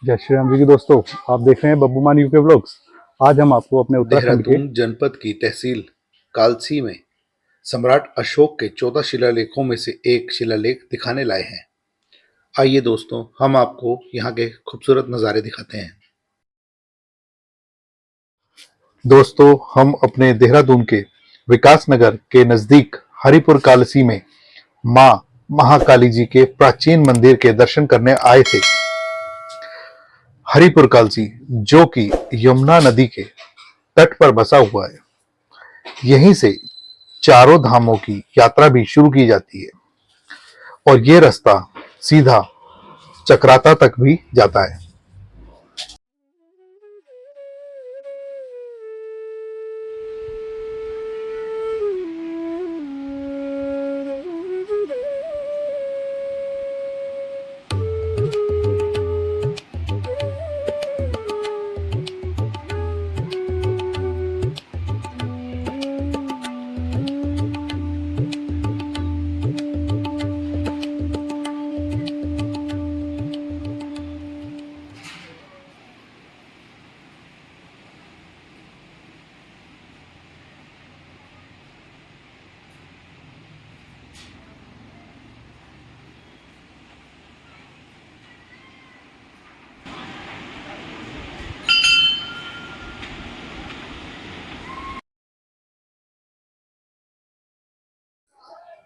जय श्री राम जी की दोस्तों। आप देख रहे हैं बब्बू मान यूके व्लॉग्स। आज हम आपको अपने उत्तराखंड के देहरादून जनपद की तहसील कालसी में सम्राट अशोक के 14 शिलालेखों में से एक शिलालेख दिखाने लाए हैं। आइए दोस्तों, हम आपको यहाँ के खूबसूरत नज़ारे दिखाते हैं। दोस्तों, हम अपने देहरादून के विकास नगर के नजदीक हरिपुर कालसी में मां महाकाली जी के प्राचीन मंदिर के दर्शन करने आए थे। हरिपुर कालसी, जो कि यमुना नदी के तट पर बसा हुआ है, यहीं से चारों धामों की यात्रा भी शुरू की जाती है और ये रास्ता सीधा चक्राता तक भी जाता है।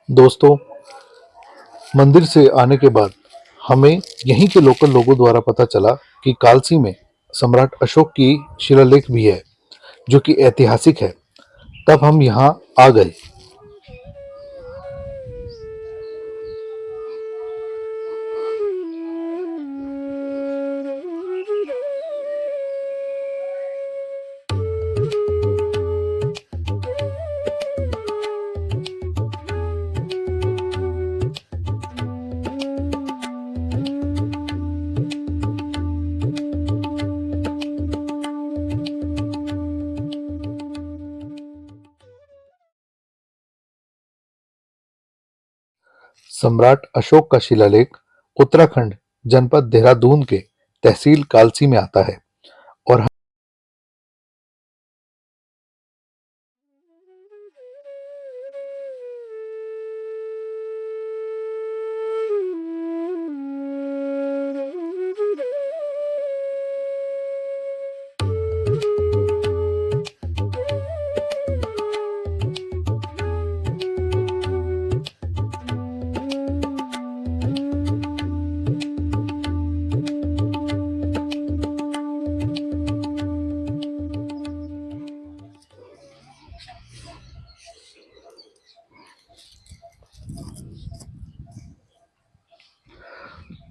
दोस्तों, मंदिर से आने के बाद हमें यहीं के लोकल लोगों द्वारा पता चला कि कालसी में सम्राट अशोक की शिलालेख भी है, जो कि ऐतिहासिक है। तब हम यहाँ आ गए। सम्राट अशोक का शिलालेख उत्तराखंड जनपद देहरादून के तहसील कालसी में आता है और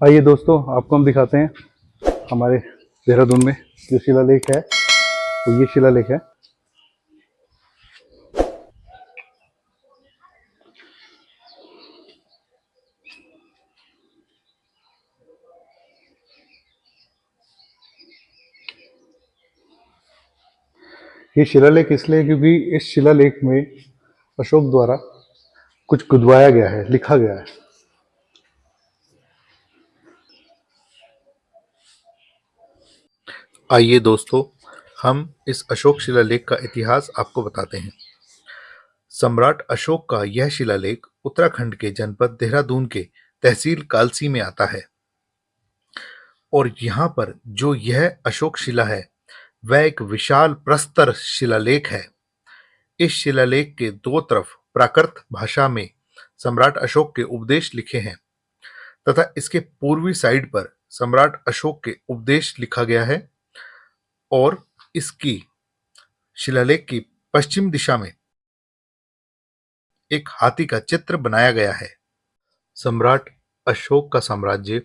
आइए दोस्तों, आपको हम दिखाते हैं हमारे देहरादून में जो शिलालेख है वो ये शिलालेख है। ये शिलालेख इसलिए क्योंकि इस शिलालेख में अशोक द्वारा कुछ गुदवाया गया है, लिखा गया है। आइए दोस्तों, हम इस अशोक शिलालेख का इतिहास आपको बताते हैं। सम्राट अशोक का यह शिलालेख उत्तराखंड के जनपद देहरादून के तहसील कालसी में आता है और यहाँ पर जो यह अशोक शिला है वह एक विशाल प्रस्तर शिलालेख है। इस शिलालेख के दो तरफ प्राकृत भाषा में सम्राट अशोक के उपदेश लिखे हैं तथा इसके पूर्वी साइड पर सम्राट अशोक के उपदेश लिखा गया है और इसकी शिलालेख की पश्चिम दिशा में एक हाथी का चित्र बनाया गया है। सम्राट अशोक का साम्राज्य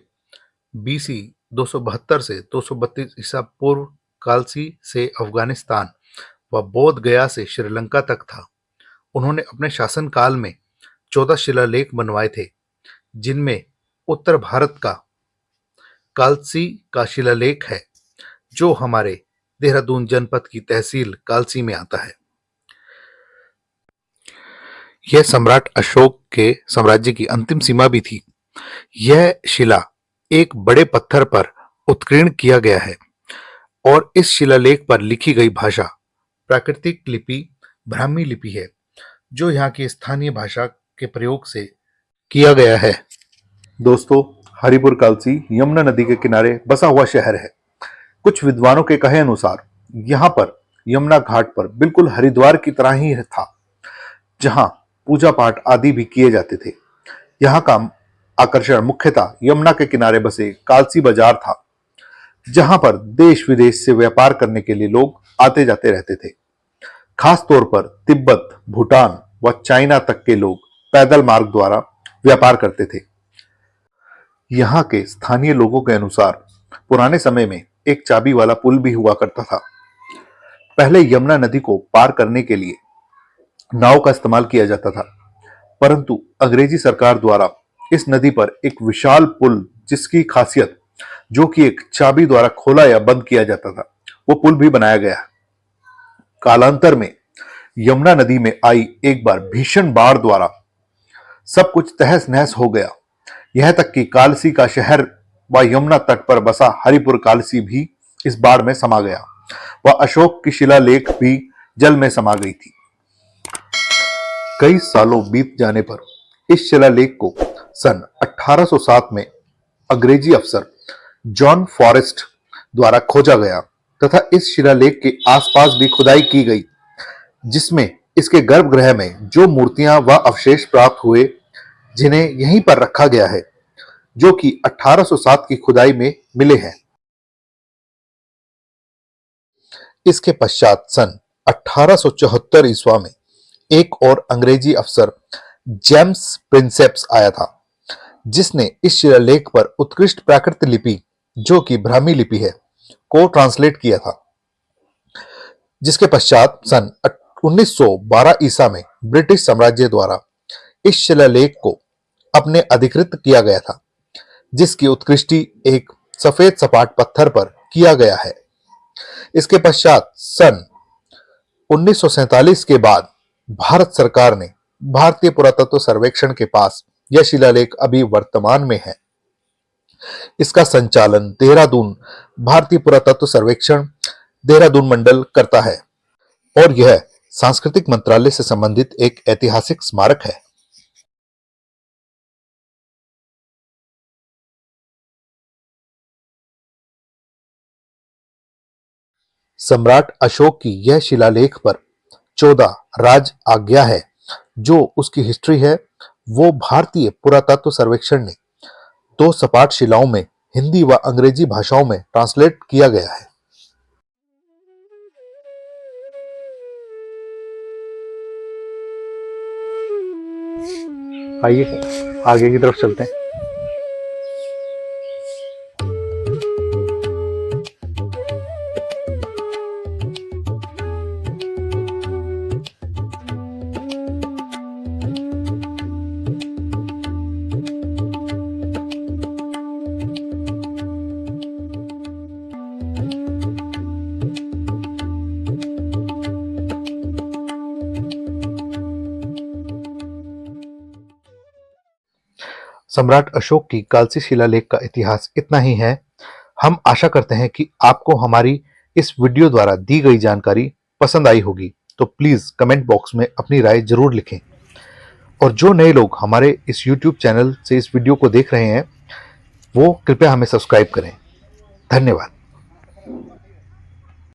बीसी 272 से 232 ईसा पूर्व कालसी से अफगानिस्तान व बोध गया से श्रीलंका तक था। उन्होंने अपने शासनकाल में 14 शिलालेख बनवाए थे, जिनमें उत्तर भारत का कालसी का शिलालेख है, जो हमारे देहरादून जनपद की तहसील कालसी में आता है। यह सम्राट अशोक के साम्राज्य की अंतिम सीमा भी थी। यह शिला एक बड़े पत्थर पर उत्कीर्ण किया गया है और इस शिलालेख पर लिखी गई भाषा प्राकृतिक लिपि ब्राह्मी लिपि है, जो यहाँ की स्थानीय भाषा के प्रयोग से किया गया है। दोस्तों, हरिपुर कालसी यमुना नदी के किनारे बसा हुआ शहर है। कुछ विद्वानों के कहे अनुसार यहाँ पर यमुना घाट पर बिल्कुल हरिद्वार की तरह ही था, जहाँ पूजा पाठ आदि भी किए जाते थे। यहाँ का आकर्षण मुख्यतः यमुना के किनारे बसे कालसी बाजार था, जहाँ पर देश विदेश से व्यापार करने के लिए लोग आते जाते रहते थे। खास तौर पर तिब्बत, भूटान व चाइना तक के लोग पैदल मार्ग द्वारा व्यापार करते थे। यहाँ के स्थानीय लोगों के अनुसार पुराने समय में एक चाबी वाला पुल भी हुआ करता था। पहले यमुना नदी को पार करने के लिए नाव का इस्तेमाल किया जाता था, परंतु अंग्रेजी सरकार द्वारा इस नदी पर एक विशाल पुल, जिसकी खासियत जो कि एक चाबी द्वारा खोला या बंद किया जाता था, वो पुल भी बनाया गया। कालांतर में यमुना नदी में आई एक बार भीषण बाढ़ द्वारा सब कुछ तहस नहस हो गया। यह तक कि कालसी का शहर व यमुना तट पर बसा हरिपुर कालसी भी इस बाढ़ में समा गया व अशोक की शिलालेख भी जल में समा गई थी। कई सालों बीत जाने पर इस शिलालेख को सन 1807 में अंग्रेजी अफसर जॉन फॉरेस्ट द्वारा खोजा गया तथा इस शिलालेख के आसपास भी खुदाई की गई, जिसमें इसके गर्भगृह में जो मूर्तियां व अवशेष प्राप्त हुए, जिन्हें यहीं पर रखा गया है, जो कि 1807 की खुदाई में मिले हैं। इसके पश्चात सन 1874 ईस्वा में एक और अंग्रेजी अफसर जेम्स प्रिंसेप्स आया था, जिसने इस शिलालेख पर उत्कृष्ट प्राकृत लिपि, जो कि ब्राह्मी लिपि है, को ट्रांसलेट किया था। जिसके पश्चात सन 1912 ईसा में ब्रिटिश साम्राज्य द्वारा इस शिलालेख को अपने अधिकृत किया गया था, जिसकी उत्कृष्टि एक सफेद सपाट पत्थर पर किया गया है। इसके पश्चात सन 1947 के बाद भारत सरकार ने भारतीय पुरातत्व सर्वेक्षण के पास यह शिलालेख अभी वर्तमान में है। इसका संचालन देहरादून भारतीय पुरातत्व सर्वेक्षण देहरादून मंडल करता है और यह सांस्कृतिक मंत्रालय से संबंधित एक ऐतिहासिक स्मारक है। सम्राट अशोक की यह शिलालेख पर 14 राज आज्ञा है, जो उसकी हिस्ट्री है, वो भारतीय पुरातत्व सर्वेक्षण ने 2 सपाट शिलाओं में हिंदी व अंग्रेजी भाषाओं में ट्रांसलेट किया गया है। आइए आगे की तरफ चलते हैं। सम्राट अशोक की कालसी शिलालेख का इतिहास इतना ही है। हम आशा करते हैं कि आपको हमारी इस वीडियो द्वारा दी गई जानकारी पसंद आई होगी, तो प्लीज कमेंट बॉक्स में अपनी राय जरूर लिखें। और जो नए लोग हमारे इस YouTube चैनल से इस वीडियो को देख रहे हैं, वो कृपया हमें सब्सक्राइब करें। धन्यवाद।